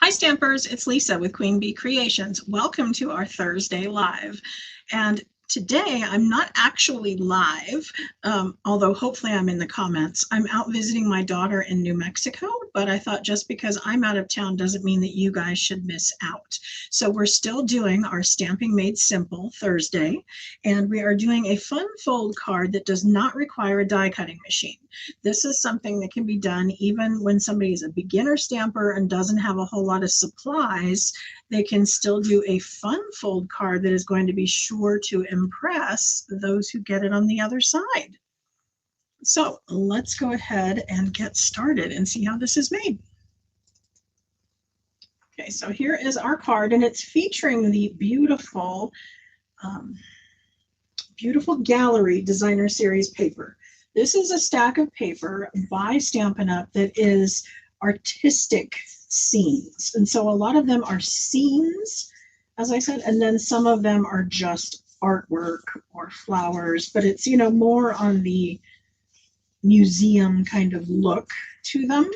Hi Stampers, it's Lisa with Queen Bee Creations. Welcome to our Thursday Live. And today I'm not actually live, although hopefully I'm in the comments. I'm out visiting my daughter in New Mexico, but I thought just because I'm out of town doesn't mean that you guys should miss out. So we're still doing our Stamping Made Simple Thursday, and we are doing a fun fold card that does not require a die cutting machine. This is something that can be done even when somebody is a beginner stamper and doesn't have a whole lot of supplies. They can still do a fun fold card that is going to be sure to impress those who get it on the other side. So let's go ahead and get started and see how this is made. Okay, so here is our card, and it's featuring the beautiful, beautiful gallery designer series paper. This is a stack of paper by Stampin' Up! That is artistic scenes. And so a lot of them are scenes, as I said, and then some of them are just artwork or flowers, but it's, more on the museum kind of look to them.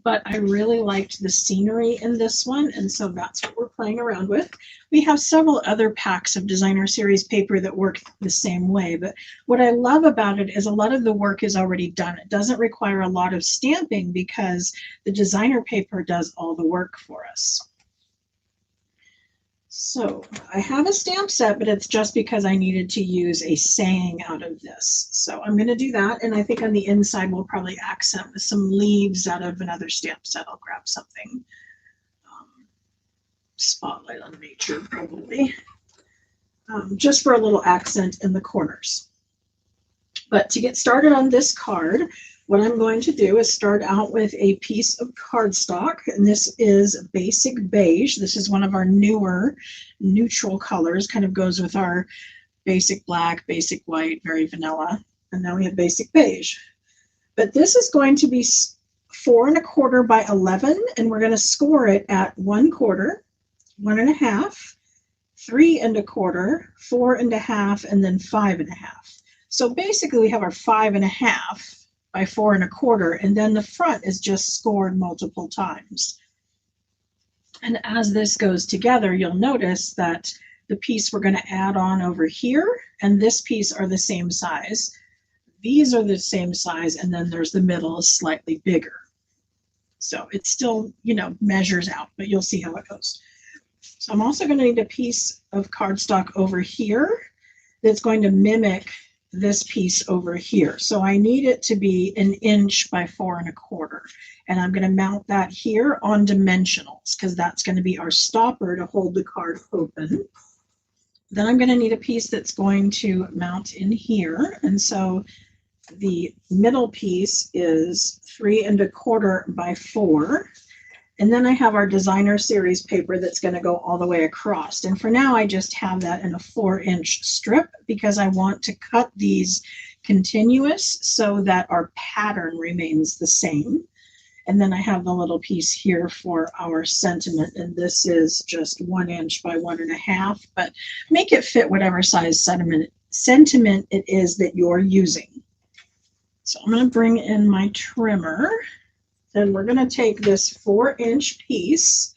But I really liked the scenery in this one, and so that's what we're playing around with. We have several other packs of designer series paper that work the same way, but what I love about it is a lot of the work is already done. It doesn't require a lot of stamping because the designer paper does all the work for us. So I have a stamp set, but it's just because I needed to use a saying out of this. So I'm going to do that, and I think on the inside we'll probably accent with some leaves out of another stamp set. I'll grab something. Spotlight on Nature, probably. Just for a little accent in the corners. But to get started on this card, what I'm going to do is start out with a piece of cardstock, and this is Basic Beige. This is one of our newer neutral colors, kind of goes with our basic black, basic white, very vanilla, and now we have Basic Beige. But this is going to be 4 1/4 by 11, and we're going to score it at 1/4, 1 1/2, 3 1/4, 4 1/2, and then 5 1/2. So basically we have our 5 1/2 by 4 1/4, and then the front is just scored multiple times. And as this goes together, you'll notice that the piece we're going to add on over here and this piece are the same size. These are the same size, and then there's the middle is slightly bigger. So it still, measures out, but you'll see how it goes. So I'm also going to need a piece of cardstock over here that's going to mimic this piece over here. So I need it to be 1 inch by 4 1/4. And I'm going to mount that here on dimensionals because that's going to be our stopper to hold the card open. Then I'm going to need a piece that's going to mount in here. And so the middle piece is 3 1/4 by 4. And then I have our designer series paper that's going to go all the way across. And for now, I just have that in a 4-inch strip because I want to cut these continuous so that our pattern remains the same. And then I have the little piece here for our sentiment. And this is just 1 inch by 1 1/2, but make it fit whatever size sentiment it is that you're using. So I'm going to bring in my trimmer. Then we're going to take this 4-inch piece,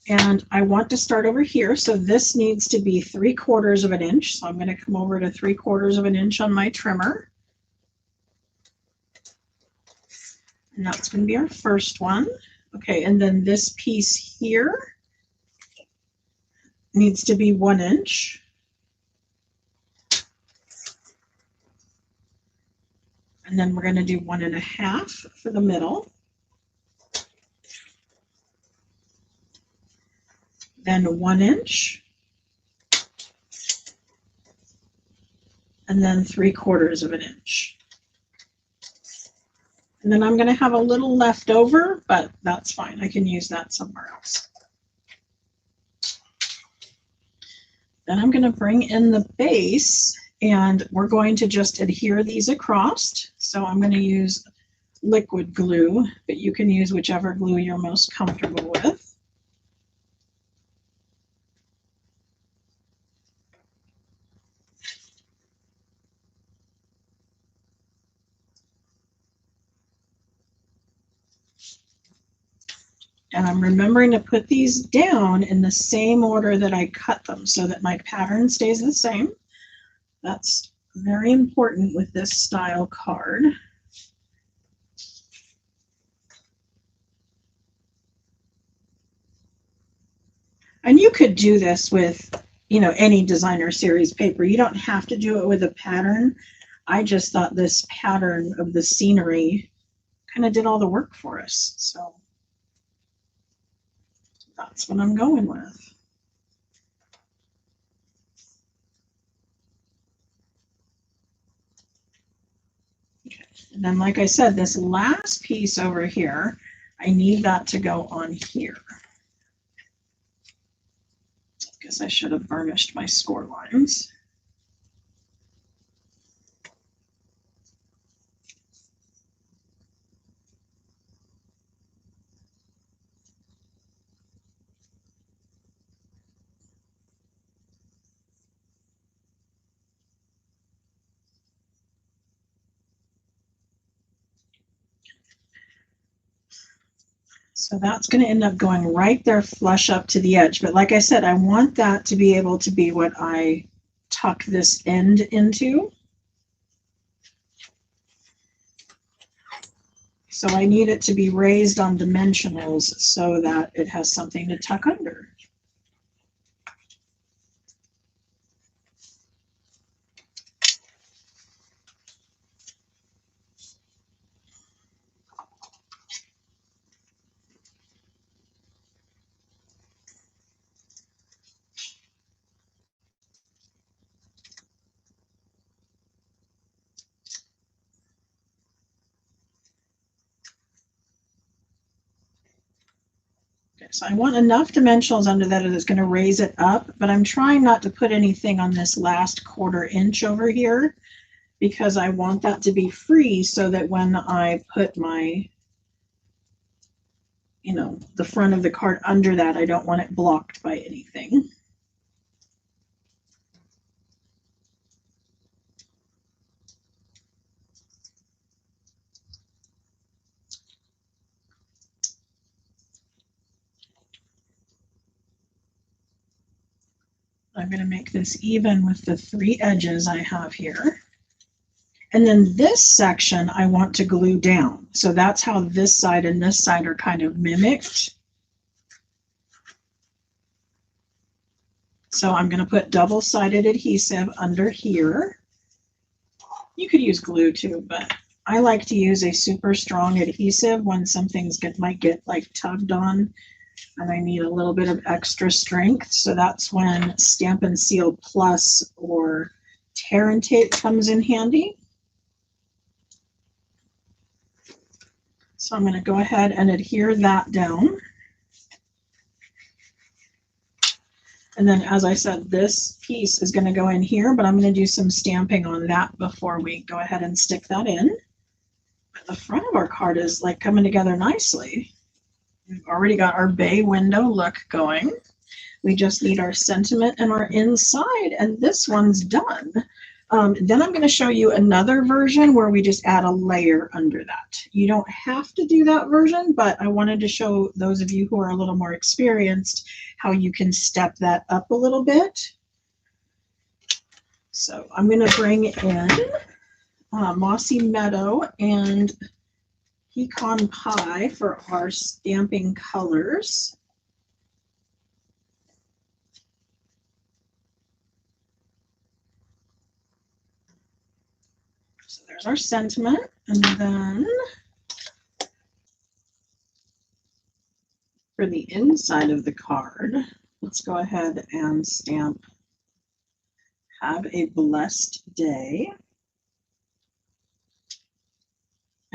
and I want to start over here. So this needs to be 3/4 of an inch. So I'm going to come over to 3/4 of an inch on my trimmer. And that's going to be our first one. Okay, and then this piece here needs to be 1 inch. And then we're going to do 1 1/2 for the middle. Then 1 inch. And then 3/4 of an inch. And then I'm going to have a little left over, but that's fine. I can use that somewhere else. Then I'm going to bring in the base, and we're going to just adhere these across. So I'm going to use liquid glue, but you can use whichever glue you're most comfortable with. And I'm remembering to put these down in the same order that I cut them so that my pattern stays the same. That's very important with this style card. And you could do this with, you know, any designer series paper. You don't have to do it with a pattern. I just thought this pattern of the scenery kind of did all the work for us. So that's what I'm going with. Okay. And then, like I said, this last piece over here, I need that to go on here. I guess I should have burnished my score lines. So that's going to end up going right there flush up to the edge. But like I said, I want that to be able to be what I tuck this end into. So I need it to be raised on dimensionals so that it has something to tuck under. So I want enough dimensionals under that it's going to raise it up, but I'm trying not to put anything on this last 1/4 inch over here because I want that to be free so that when I put my, you know, the front of the card under that, I don't want it blocked by anything. I'm going to make this even with the 3 edges I have here. And then this section I want to glue down. So that's how this side and this side are kind of mimicked. So I'm going to put double-sided adhesive under here. You could use glue too, but I like to use a super strong adhesive when something's might get like tugged on and I need a little bit of extra strength. So that's when Stampin' Seal Plus or tear and tape comes in handy. So I'm going to go ahead and adhere that down. And then, as I said, this piece is going to go in here, but I'm going to do some stamping on that before we go ahead and stick that in. But the front of our card is like coming together nicely. We've already got our bay window look going. We just need our sentiment and our inside, and this one's done. Then I'm going to show you another version where we just add a layer under that. You don't have to do that version, but I wanted to show those of you who are a little more experienced how you can step that up a little bit. So I'm going to bring in Mossy Meadow and Pecan Pie for our stamping colors. So there's our sentiment, and then for the inside of the card, let's go ahead and stamp "Have a blessed day."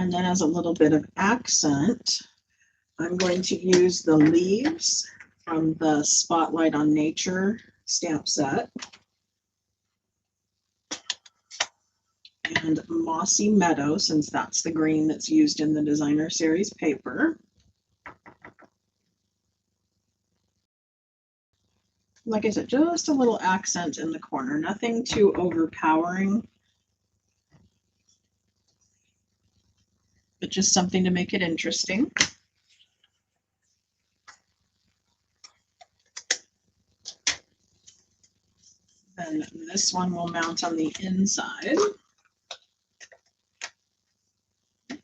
And then as a little bit of accent, I'm going to use the leaves from the Spotlight on Nature stamp set and Mossy Meadow, since that's the green that's used in the designer series paper. Like I said, just a little accent in the corner, nothing too overpowering, but just something to make it interesting. then this one will mount on the inside. I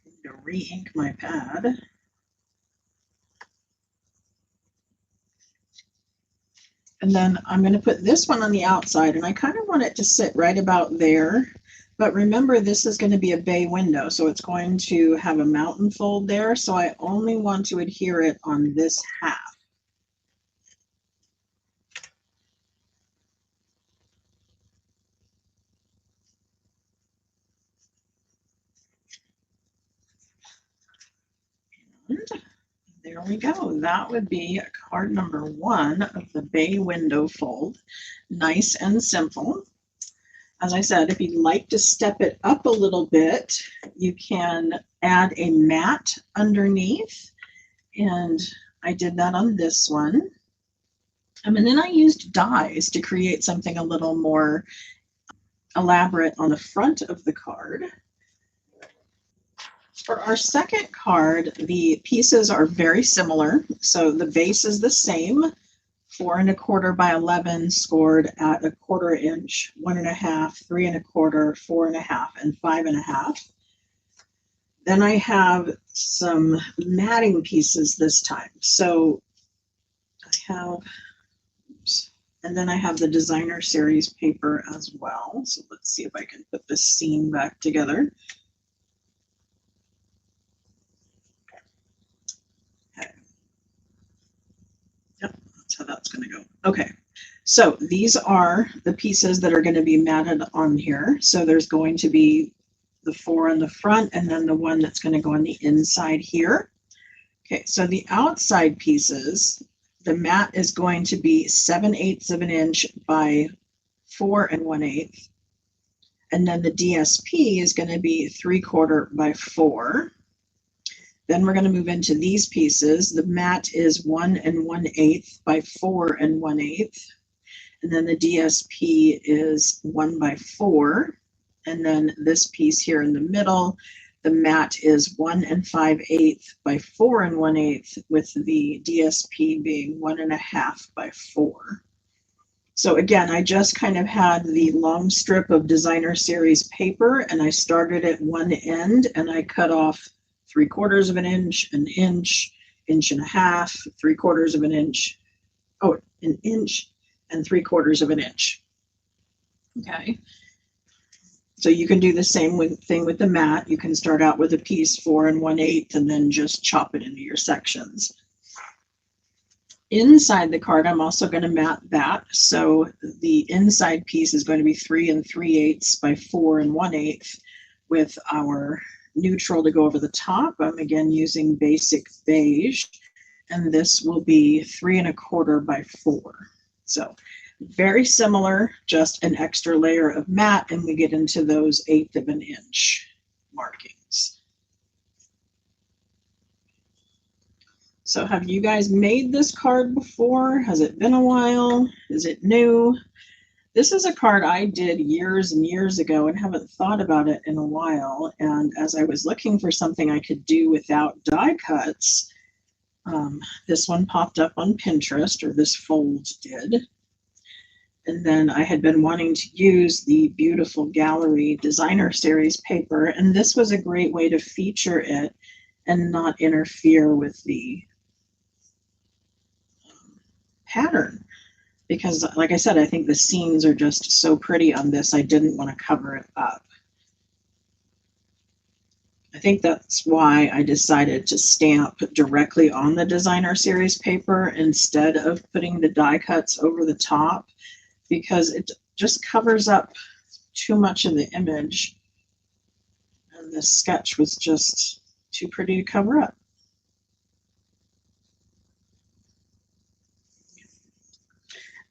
need to re-ink my pad. And then I'm going to put this one on the outside, and I kind of want it to sit right about there. But remember, this is going to be a bay window, so it's going to have a mountain fold there. So I only want to adhere it on this half. And there we go. That would be card number 1 of the bay window fold. Nice and simple. As I said, if you'd like to step it up a little bit, you can add a mat underneath. And I did that on this one. And then I used dies to create something a little more elaborate on the front of the card. For our second card, the pieces are very similar. So the base is the same, 4 1/4 by 11, scored at 1/4 inch, 1 1/2, 3 1/4, 4 1/2, and 5 1/2. Then I have some matting pieces this time. So I have, oops, and then I have the designer series paper as well. So let's see if I can put this scene back together. Okay. Yep, that's how that's going to go. Okay, so these are the pieces that are going to be matted on here. So there's going to be the 4 on the front, and then the one that's going to go on the inside here. Okay, so the outside pieces, the mat is going to be 7/8 of an inch by 4 1/8. And then the DSP is going to be 3/4 by 4. Then we're going to move into these pieces. The mat is 1 1/8 by 4 1/8. And then the DSP is 1 by 4. And then this piece here in the middle, the mat is 1 5/8 by 4 1/8, with the DSP being 1 1/2 by 4. So again, I just kind of had the long strip of designer series paper, and I started at one end, and I cut off 3/4 of an inch, an inch, 1 1/2, 3/4 of an inch, oh, an inch and 3/4 of an inch. Okay. So you can do the same thing with the mat. You can start out with a piece 4 1/8 and then just chop it into your sections. Inside the card, I'm also going to mat that. So the inside piece is going to be 3 3/8 by 4 1/8, with our neutral to go over the top. I'm again using basic beige, and this will be 3 1/4 by 4. So very similar, just an extra layer of matte, and we get into those 1/8 of an inch markings. So have you guys made this card before? Has it been a while? Is it new? This is a card I did years and years ago and haven't thought about it in a while. And as I was looking for something I could do without die cuts, this one popped up on Pinterest, or this fold did. And then I had been wanting to use the beautiful Gallery Designer Series paper, and this was a great way to feature it and not interfere with the pattern. Because, like I said, I think the seams are just so pretty on this, I didn't want to cover it up. I think that's why I decided to stamp directly on the Designer Series paper instead of putting the die cuts over the top, because it just covers up too much of the image, and this sketch was just too pretty to cover up.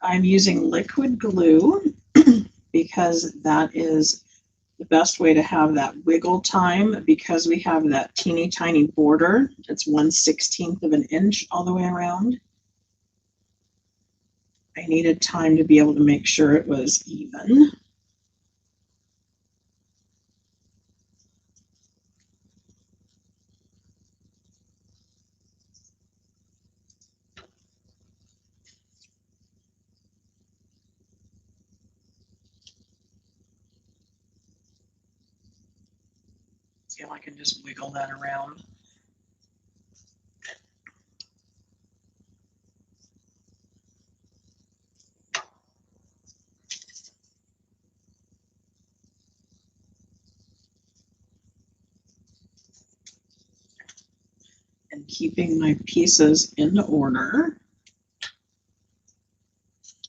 I'm using liquid glue because that is the best way to have that wiggle time, because we have that teeny tiny border. It's 1/16 of an inch all the way around. I needed time to be able to make sure it was even. See if I can just wiggle that around. And keeping my pieces in order,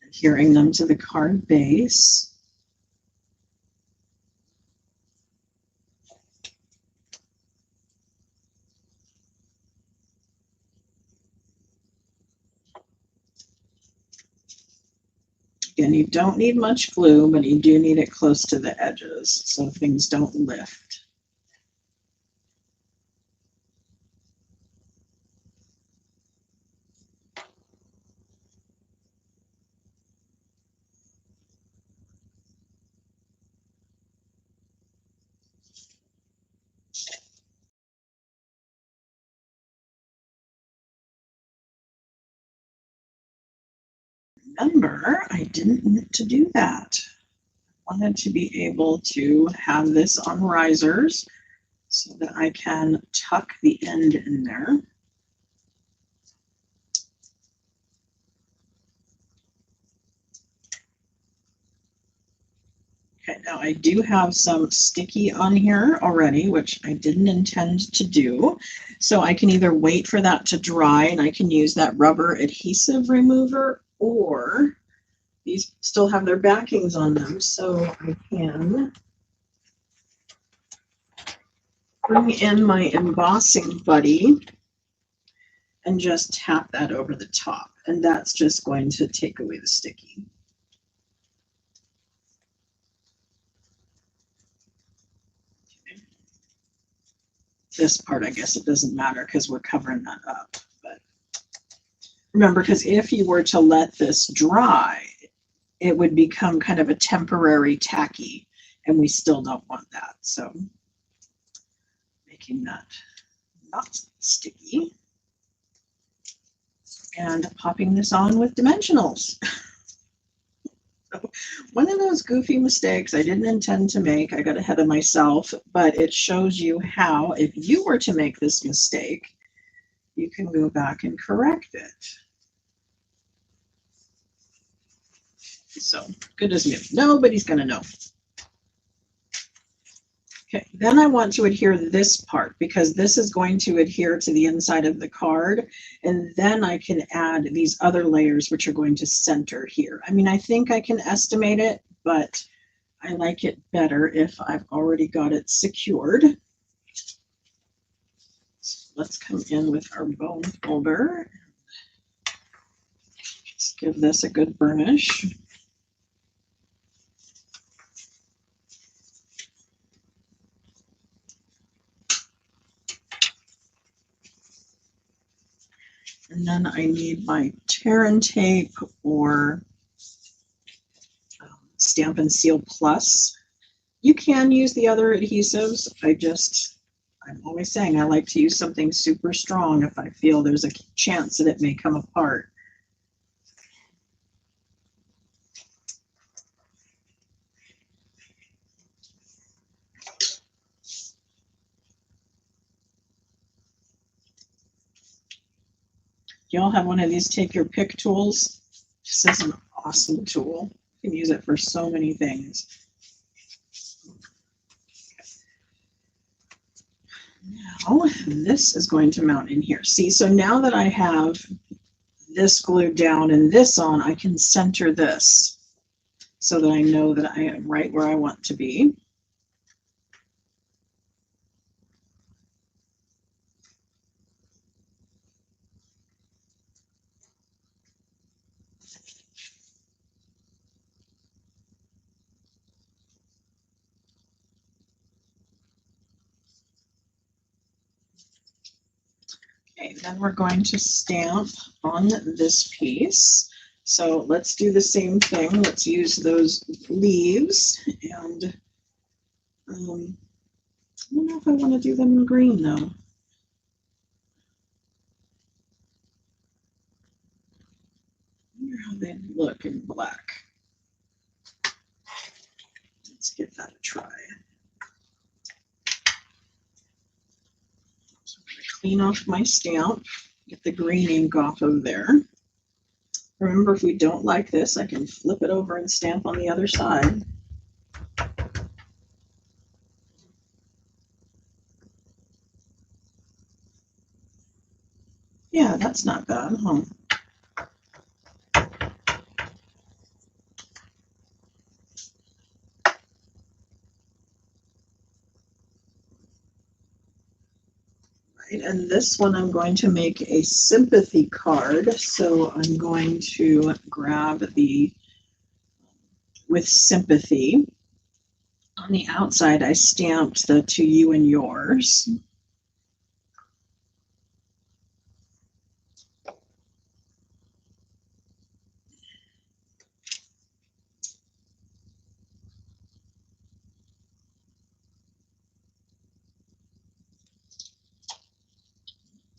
adhering them to the card base. Again, you don't need much glue, but you do need it close to the edges so things don't lift. Remember, I didn't need to do that. I wanted to be able to have this on risers so that I can tuck the end in there. Okay, now I do have some sticky on here already, which I didn't intend to do. So I can either wait for that to dry and I can use that rubber adhesive remover, or these still have their backings on them, so I can bring in my embossing buddy and just tap that over the top. And that's just going to take away the sticky. Okay. This part, I guess it doesn't matter because we're covering that up. But remember, because if you were to let this dry, it would become kind of a temporary tacky, and we still don't want that. So making that not sticky and popping this on with dimensionals. So one of those goofy mistakes I didn't intend to make. I got ahead of myself, but it shows you how, if you were to make this mistake, you can go back and correct it. So good as new. Nobody's going to know. Okay, then I want to adhere this part because this is going to adhere to the inside of the card, and then I can add these other layers which are going to center here. I mean, I think I can estimate it, but I like it better if I've already got it secured. So let's come in with our bone folder. Just give this a good burnish. And then I need my tear and tape or Stampin' Seal Plus. You can use the other adhesives. I'm always saying I like to use something super strong if I feel there's a chance that it may come apart. Y'all have one of these take your pick tools? This is an awesome tool. You can use it for so many things. Now this is going to mount in here. See, so now that I have this glued down and this on, I can center this so that I know that I am right where I want to be. Okay, then we're going to stamp on this piece. So let's do the same thing. Let's use those leaves, and I don't know if I want to do them in green though. I wonder how they look in black. Let's give that a try. clean off my stamp, get the green ink off of there. Remember, if we don't like this, I can flip it over and stamp on the other side. Yeah, that's not bad, huh? Right, and this one I'm going to make a sympathy card. So I'm going to grab the with sympathy. On the outside, I stamped the to you and yours.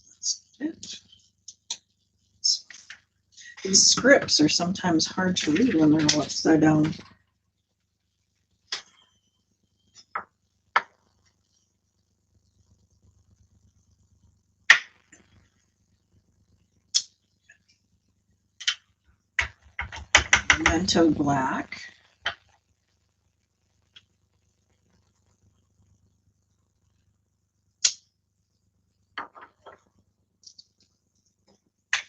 That's it. These scripts are sometimes hard to read when they're all upside down. Memento black.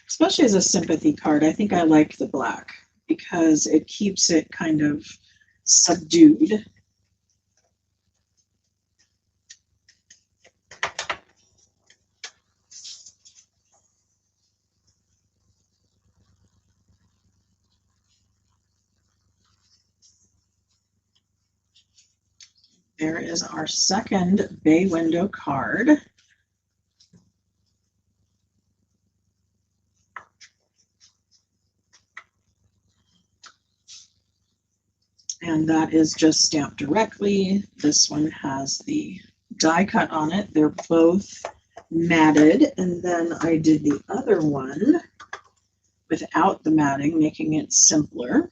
Especially as a sympathy card, I think I like the black because it keeps it kind of subdued. There is our second bay window card. And that is just stamped directly. This one has the die cut on it. They're both matted. And then I did the other one without the matting, making it simpler.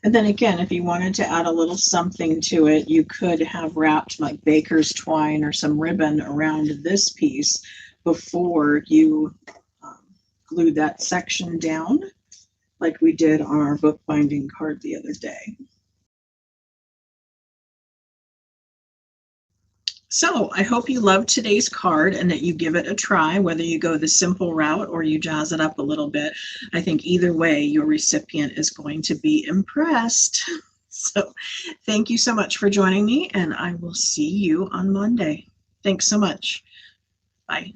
And then again, if you wanted to add a little something to it, you could have wrapped like baker's twine or some ribbon around this piece before you glued that section down, like we did on our bookbinding card the other day. So I hope you loved today's card and that you give it a try, whether you go the simple route or you jazz it up a little bit. I think either way, your recipient is going to be impressed. So thank you so much for joining me, and I will see you on Monday. Thanks so much. Bye.